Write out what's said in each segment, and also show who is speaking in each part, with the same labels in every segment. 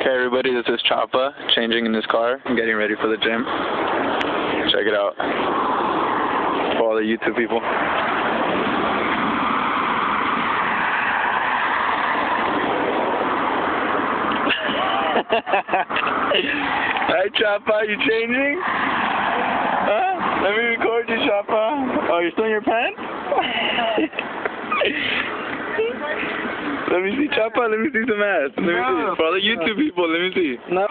Speaker 1: Okay, everybody, this is Chapa, changing in his car and getting ready for the gym. Check it out. For all the YouTube people. Hi, Chapa, you changing? Huh? Let me record you, Chapa. Oh, you're still in your pants? Let me see, Chapa, let me see some ass. Let me see. For all the YouTube people, let me see. No.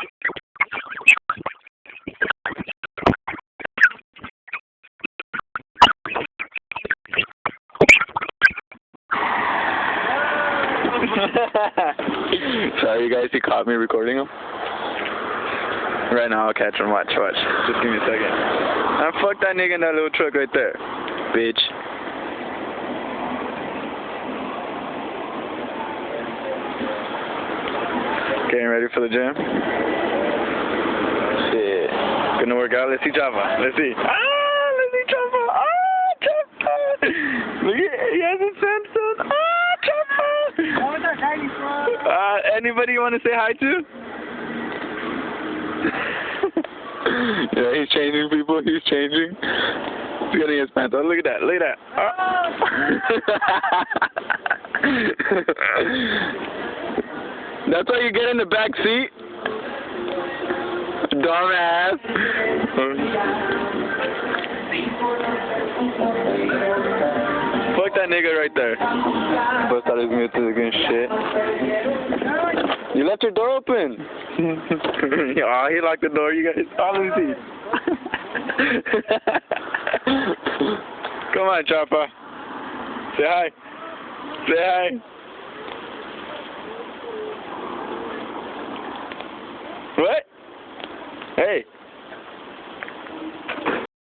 Speaker 1: Sorry, you guys, he caught me recording him. Right now, I'll catch him. Watch. Just give me a second. Ah, fuck that nigga in that little truck right there. Bitch. Getting ready for the gym? Shit. Gonna work out? Let's see Chapa. Let's see. Let's see Chapa. Chapa. Look at, he has his pants on. Chapa. Anybody you want to say hi to? Yeah, he's changing people. He's changing. He's getting his pants on. Look at that. Look at that. That's why you get in the back seat? Dumbass. Fuck that nigga right there. Bust out his music and shit. You left your door open. Oh, he locked the door, you guys. Oh, let me see. Come on, Chapa. Say hi. Say hi.